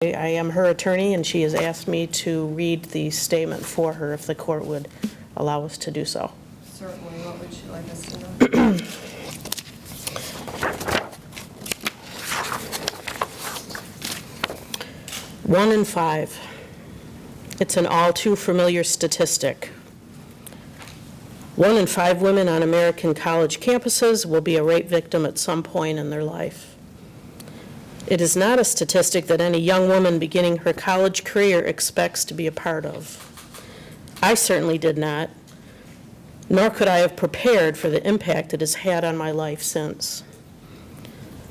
I am her attorney, and she has asked me to read the statement for her if the court would allow us to do so. Certainly. What would you like us to know? 1 in 5. It's an all too familiar statistic. 1 in 5 women on American college campuses will be a rape victim at some point in their life. It is not a statistic that any young woman beginning her college career expects to be a part of. I certainly did not, nor could I have prepared for the impact it has had on my life since.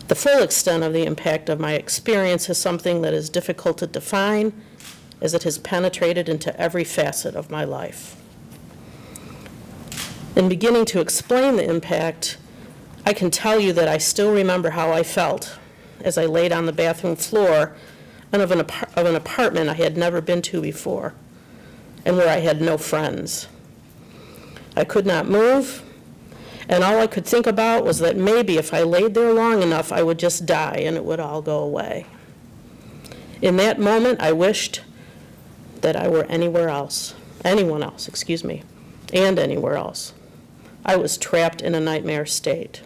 The full extent of the impact of my experience is something that is difficult to define, as it has penetrated into every facet of my life. In beginning to explain the impact, I can tell you that I still remember how I felt as I laid on the bathroom floor of an apartment I had never been to before, and where I had no friends. I could not move, and all I could think about was that maybe if I laid there long enough, I would just die and it would all go away. In that moment, I wished that I were anyone else, and anywhere else. I was trapped in a nightmare state.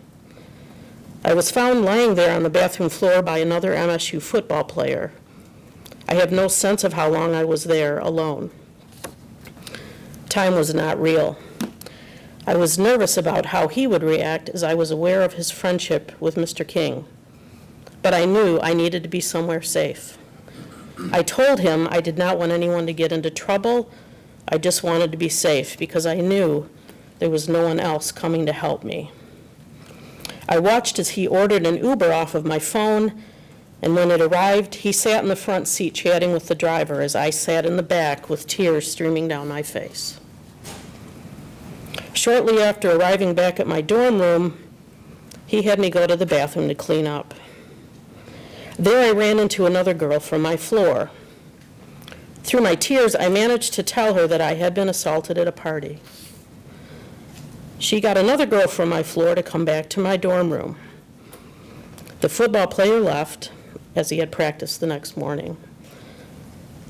I was found lying there on the bathroom floor by another MSU football player. I have no sense of how long I was there alone. Time was not real. I was nervous about how he would react, as I was aware of his friendship with Mr. King. But I knew I needed to be somewhere safe. I told him I did not want anyone to get into trouble. I just wanted to be safe because I knew there was no one else coming to help me. I watched as he ordered an Uber off of my phone, and when it arrived, he sat in the front seat chatting with the driver as I sat in the back with tears streaming down my face. Shortly after arriving back at my dorm room, he had me go to the bathroom to clean up. There I ran into another girl from my floor. Through my tears, I managed to tell her that I had been assaulted at a party. She got another girl from my floor to come back to my dorm room. The football player left, as he had practiced the next morning.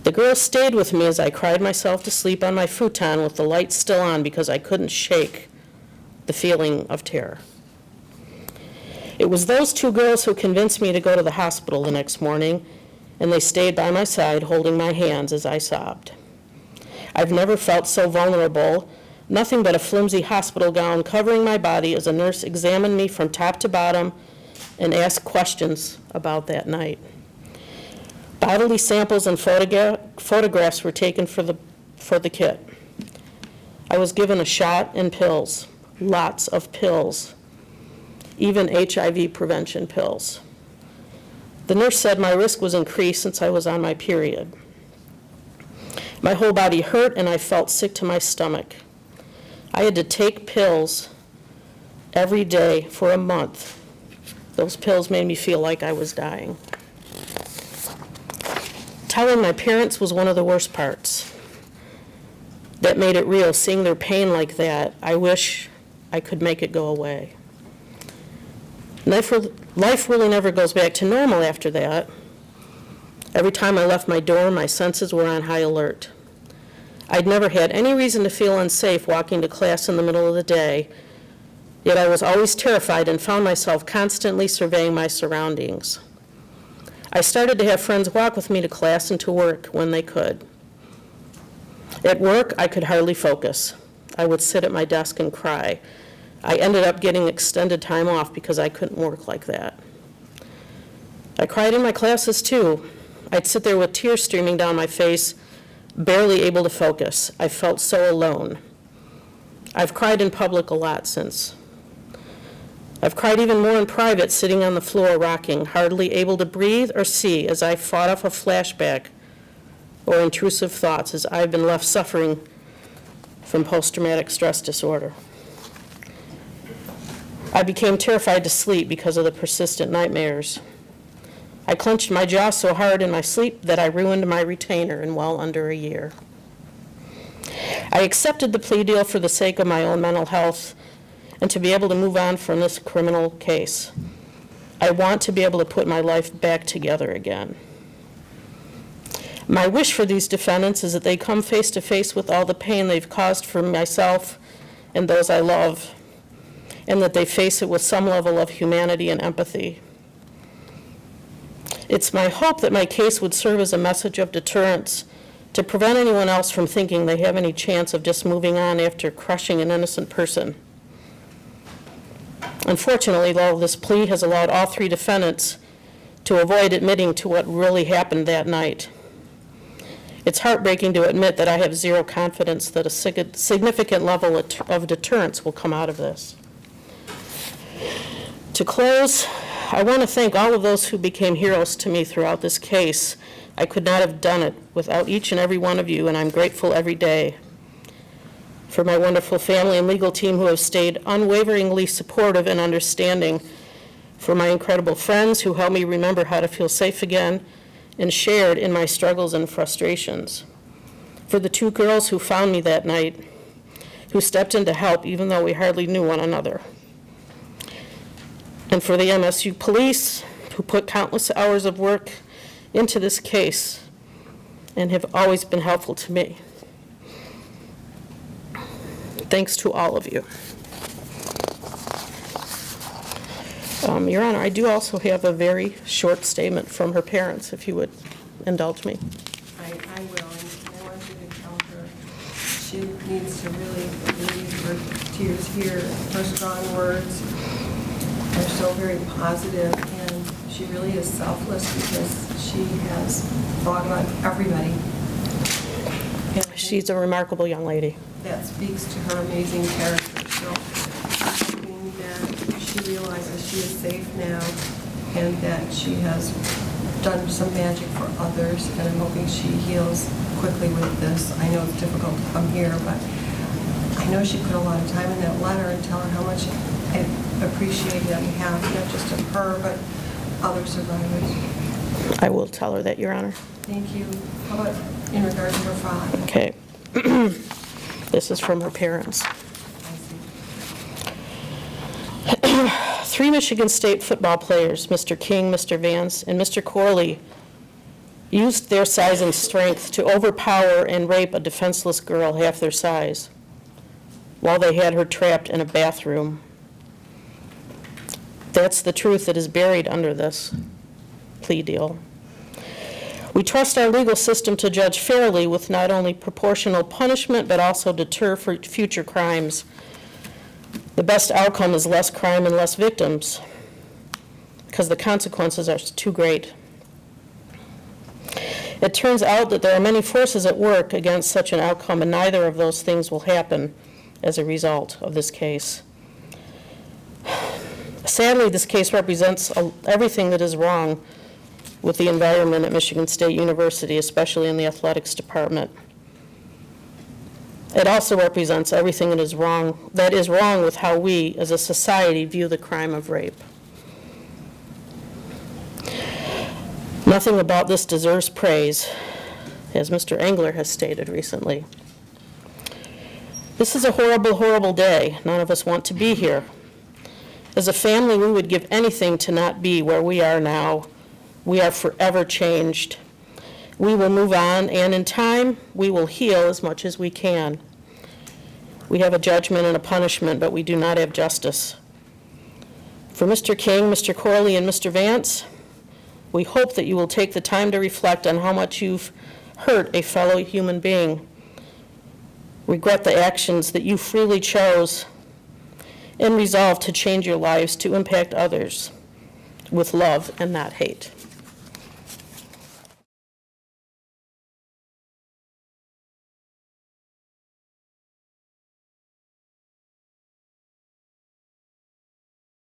The girl stayed with me as I cried myself to sleep on my futon with the lights still on because I couldn't shake the feeling of terror. It was those 2 girls who convinced me to go to the hospital the next morning, and they stayed by my side holding my hands as I sobbed. I've never felt so vulnerable. Nothing but a flimsy hospital gown covering my body as a nurse examined me from top to bottom and asked questions about that night. Bodily samples and photographs were taken for the kit. I was given a shot and pills, lots of pills, even HIV prevention pills. The nurse said my risk was increased since I was on my period. My whole body hurt and I felt sick to my stomach. I had to take pills every day for a month. Those pills made me feel like I was dying. Telling my parents was one of the worst parts. That made it real, seeing their pain like that. I wish I could make it go away. Life really never goes back to normal after that. Every time I left my dorm, my senses were on high alert. I'd never had any reason to feel unsafe walking to class in the middle of the day, yet I was always terrified and found myself constantly surveying my surroundings. I started to have friends walk with me to class and to work when they could. At work, I could hardly focus. I would sit at my desk and cry. I ended up getting extended time off because I couldn't work like that. I cried in my classes too. I'd sit there with tears streaming down my face, barely able to focus. I felt so alone. I've cried in public a lot since. I've cried even more in private, sitting on the floor rocking, hardly able to breathe or see as I fought off a flashback or intrusive thoughts as I've been left suffering from post-traumatic stress disorder. I became terrified to sleep because of the persistent nightmares. I clenched my jaw so hard in my sleep that I ruined my retainer in well under a year. I accepted the plea deal for the sake of my own mental health and to be able to move on from this criminal case. I want to be able to put my life back together again. My wish for these defendants is that they come face to face with all the pain they've caused for myself and those I love, and that they face it with some level of humanity and empathy. It's my hope that my case would serve as a message of deterrence to prevent anyone else from thinking they have any chance of just moving on after crushing an innocent person. Unfortunately, though, this plea has allowed all three defendants to avoid admitting to what really happened that night. It's heartbreaking to admit that I have zero confidence that a significant level of deterrence will come out of this. To close, I want to thank all of those who became heroes to me throughout this case. I could not have done it without each and every one of you, and I'm grateful every day. For my wonderful family and legal team who have stayed unwaveringly supportive and understanding. For my incredible friends who helped me remember how to feel safe again and shared in my struggles and frustrations. For the two girls who found me that night, who stepped in to help even though we hardly knew one another. And for the MSU police, who put countless hours of work into this case and have always been helpful to me. Thanks to all of you. Your Honor, I do also have a very short statement from her parents, if you would indulge me. I will, and I want you to tell her she needs to really leave her tears here. Her strong words are so very positive, and she really is selfless because she has thought about everybody. And She's a remarkable young lady. that speaks to her amazing character. So I'm hoping that she realizes she is safe now and that she has done some magic for others, and I'm hoping she heals quickly with this. I know it's difficult to come here, but I know she put a lot of time in that letter, and tell her how much I appreciate it on behalf not just of her, but other survivors. I will tell her that, Your Honor. Thank you. How about in regard to her father? Okay. This is from her parents. I see. 3 Michigan State football players, Mr. King, Mr. Vance, and Mr. Corley, used their size and strength to overpower and rape a defenseless girl half their size while they had her trapped in a bathroom. That's the truth that is buried under this plea deal. We trust our legal system to judge fairly with not only proportional punishment, but also deter for future crimes. The best outcome is less crime and less victims, because the consequences are too great. It turns out that there are many forces at work against such an outcome, and neither of those things will happen as a result of this case. Sadly, this case represents everything that is wrong with the environment at Michigan State University, especially in the athletics department. It also represents everything that is wrong with how we as a society view the crime of rape. Nothing about this deserves praise, as Mr. Engler has stated recently. This is a horrible, horrible day. None of us want to be here. As a family, we would give anything to not be where we are now. We are forever changed. We will move on, and in time, we will heal as much as we can. We have a judgment and a punishment, but we do not have justice. For Mr. King, Mr. Corley, and Mr. Vance, we hope that you will take the time to reflect on how much you've hurt a fellow human being, regret the actions that you freely chose, and resolve to change your lives to impact others with love and not hate.